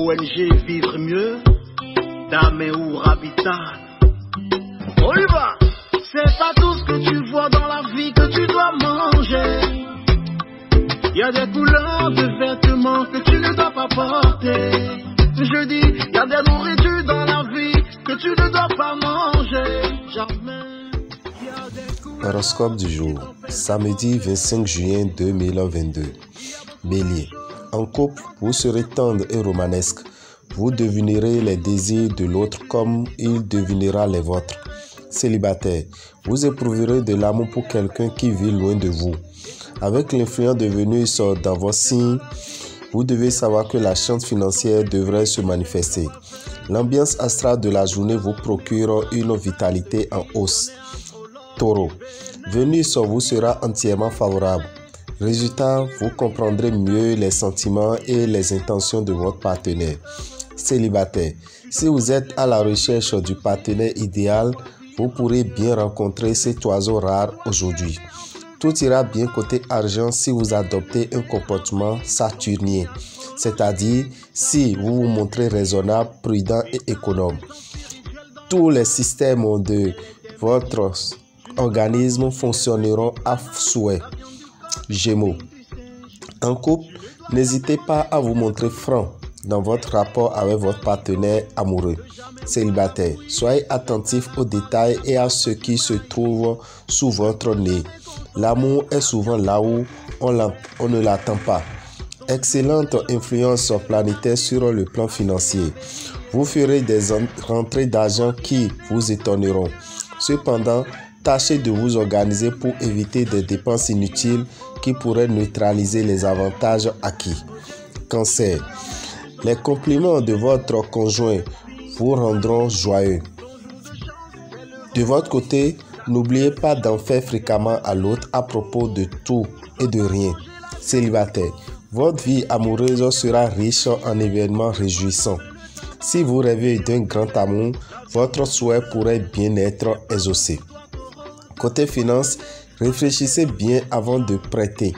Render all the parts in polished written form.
ONG Vivre Mieux, Daméou Habitat. On y va! C'est pas tout ce que tu vois dans la vie que tu dois manger. Il y a des couleurs de vêtements que tu ne dois pas porter. Je dis, il y a des nourritures dans la vie que tu ne dois pas manger. Jamais. Horoscope du jour, samedi 25 juin 2022. Bélier, en couple, vous serez tendre et romanesque. Vous devinerez les désirs de l'autre comme il devinera les vôtres. Célibataire, vous éprouverez de l'amour pour quelqu'un qui vit loin de vous. Avec l'influence de Vénus dans vos signes, vous devez savoir que la chance financière devrait se manifester. L'ambiance astrale de la journée vous procure une vitalité en hausse. Taureau, Vénus vous sera entièrement favorable. Résultat, vous comprendrez mieux les sentiments et les intentions de votre partenaire. Célibataire, si vous êtes à la recherche du partenaire idéal, vous pourrez bien rencontrer cet oiseau rare aujourd'hui. Tout ira bien côté argent si vous adoptez un comportement saturnien, c'est-à-dire si vous vous montrez raisonnable, prudent et économe. Tous les systèmes de votre organisme fonctionneront à souhait. Gémeaux, en couple, n'hésitez pas à vous montrer franc dans votre rapport avec votre partenaire amoureux. Célibataire, soyez attentif aux détails et à ce qui se trouve sous votre nez. L'amour est souvent là où on ne l'attend pas. Excellente influence planétaire sur le plan financier. Vous ferez des rentrées d'argent qui vous étonneront. Cependant, tâchez de vous organiser pour éviter des dépenses inutiles qui pourraient neutraliser les avantages acquis. Cancer, les compliments de votre conjoint vous rendront joyeux. De votre côté, n'oubliez pas d'en faire fréquemment à l'autre à propos de tout et de rien. Célibataire, votre vie amoureuse sera riche en événements réjouissants. Si vous rêvez d'un grand amour, votre souhait pourrait bien être exaucé. Côté finance, réfléchissez bien avant de prêter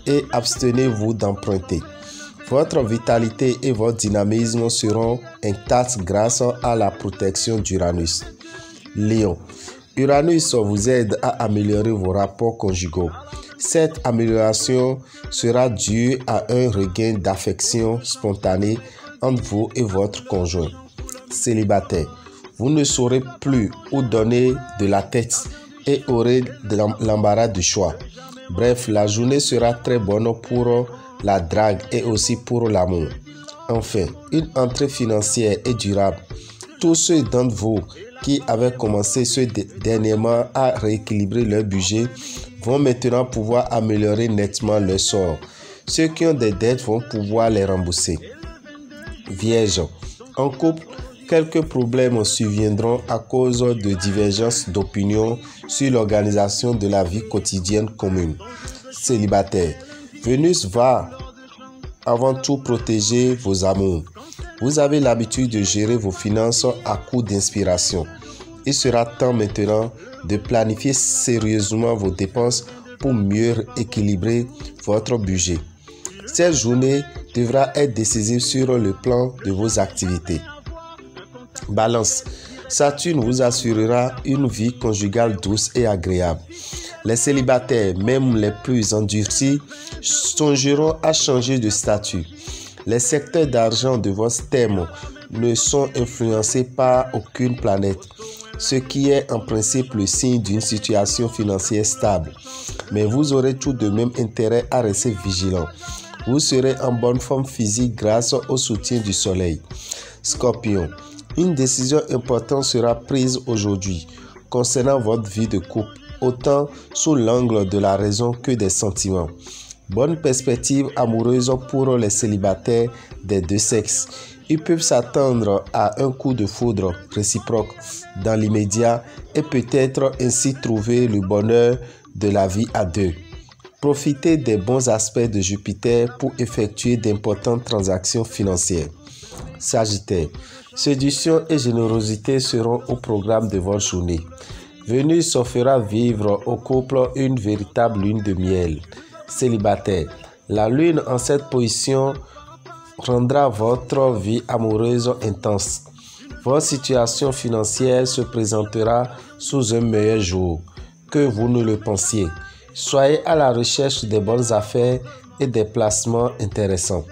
et abstenez-vous d'emprunter. Votre vitalité et votre dynamisme seront intacts grâce à la protection d'Uranus. Lion, Uranus vous aide à améliorer vos rapports conjugaux. Cette amélioration sera due à un regain d'affection spontanée entre vous et votre conjoint. Célibataire, vous ne saurez plus où donner de la tête et aurez de l'embarras du choix. Bref, la journée sera très bonne pour la drague et aussi pour l'amour. Enfin, une entrée financière est durable. Tous ceux d'entre vous qui avaient commencé dernièrement à rééquilibrer leur budget vont maintenant pouvoir améliorer nettement leur sort. Ceux qui ont des dettes vont pouvoir les rembourser. Vierge, en couple, quelques problèmes surviendront à cause de divergences d'opinion sur l'organisation de la vie quotidienne commune. Célibataire, Vénus va avant tout protéger vos amours. Vous avez l'habitude de gérer vos finances à coup d'inspiration. Il sera temps maintenant de planifier sérieusement vos dépenses pour mieux équilibrer votre budget. Cette journée devra être décisive sur le plan de vos activités. Balance, Saturne vous assurera une vie conjugale douce et agréable. Les célibataires, même les plus endurcis, songeront à changer de statut. Les secteurs d'argent de votre thème ne sont influencés par aucune planète, ce qui est en principe le signe d'une situation financière stable. Mais vous aurez tout de même intérêt à rester vigilant. Vous serez en bonne forme physique grâce au soutien du soleil. Scorpion, une décision importante sera prise aujourd'hui concernant votre vie de couple, autant sous l'angle de la raison que des sentiments. Bonne perspective amoureuse pour les célibataires des deux sexes. Ils peuvent s'attendre à un coup de foudre réciproque dans l'immédiat et peut-être ainsi trouver le bonheur de la vie à deux. Profitez des bons aspects de Jupiter pour effectuer d'importantes transactions financières. Sagittaire, séduction et générosité seront au programme de votre journée. Vénus fera vivre au couple une véritable lune de miel. Célibataire, la lune en cette position rendra votre vie amoureuse intense. Votre situation financière se présentera sous un meilleur jour que vous ne le pensiez. Soyez à la recherche des bonnes affaires et des placements intéressants.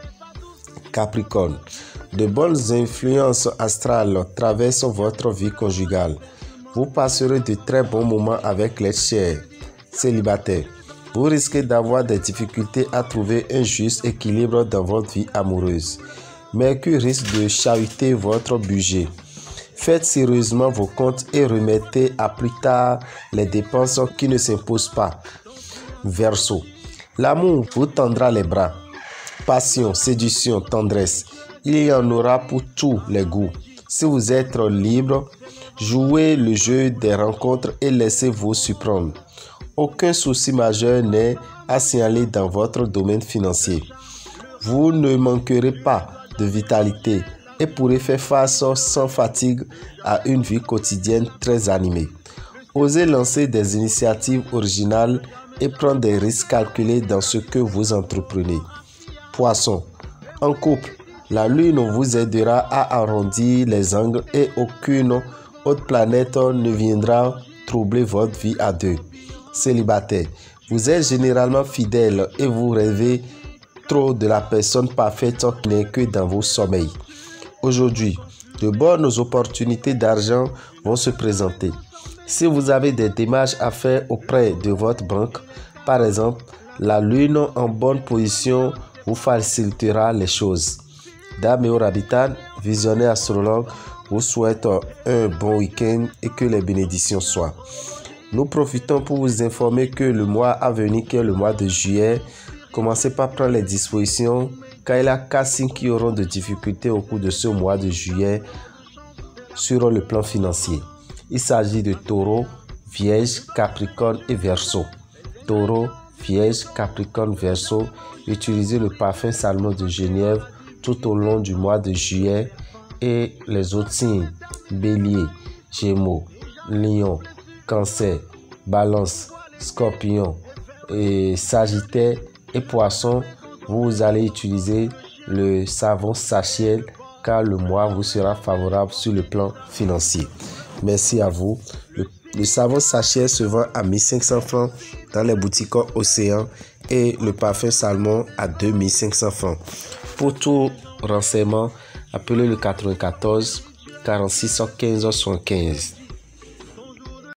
Capricorne, de bonnes influences astrales traversent votre vie conjugale. Vous passerez de très bons moments avec les chers. Célibataire, vous risquez d'avoir des difficultés à trouver un juste équilibre dans votre vie amoureuse. Mercure risque de chahuter votre budget. Faites sérieusement vos comptes et remettez à plus tard les dépenses qui ne s'imposent pas. Verseau, l'amour vous tendra les bras. Passion, séduction, tendresse, il y en aura pour tous les goûts. Si vous êtes libre, jouez le jeu des rencontres et laissez-vous surprendre. Aucun souci majeur n'est à signaler dans votre domaine financier. Vous ne manquerez pas de vitalité et pourrez faire face sans fatigue à une vie quotidienne très animée. Osez lancer des initiatives originales et prendre des risques calculés dans ce que vous entreprenez. Poisson, en couple, la lune vous aidera à arrondir les angles et aucune autre planète ne viendra troubler votre vie à deux. Célibataire, vous êtes généralement fidèle et vous rêvez trop de la personne parfaite qui n'est que dans vos sommeils. Aujourd'hui, de bonnes opportunités d'argent vont se présenter. Si vous avez des démarches à faire auprès de votre banque, par exemple, la lune en bonne position vous facilitera les choses. Dame et Orabitan, visionnaire astrologue, vous souhaite un bon week-end et que les bénédictions soient. Nous profitons pour vous informer que le mois à venir, qui est le mois de juillet, commencez par prendre les dispositions car il y a 4 signes qui auront de difficultés au cours de ce mois de juillet sur le plan financier. Il s'agit de Taureau, Vierge, Capricorne et Verseau. Taureau, Vierge, Capricorne, Verseau. Utilisez le parfum Salmon de Genièvre tout au long du mois de juillet et les autres signes Bélier, Gémeaux, Lion, Cancer, Balance, Scorpion et Sagittaire et Poisson, vous allez utiliser le savon Sachiel car le mois vous sera favorable sur le plan financier. Merci à vous. Le savon Sachiel se vend à 1500 francs dans les boutiques Océan et le parfum Salmon à 2500 francs. Pour tout renseignement, appelez le 94 46 15 75.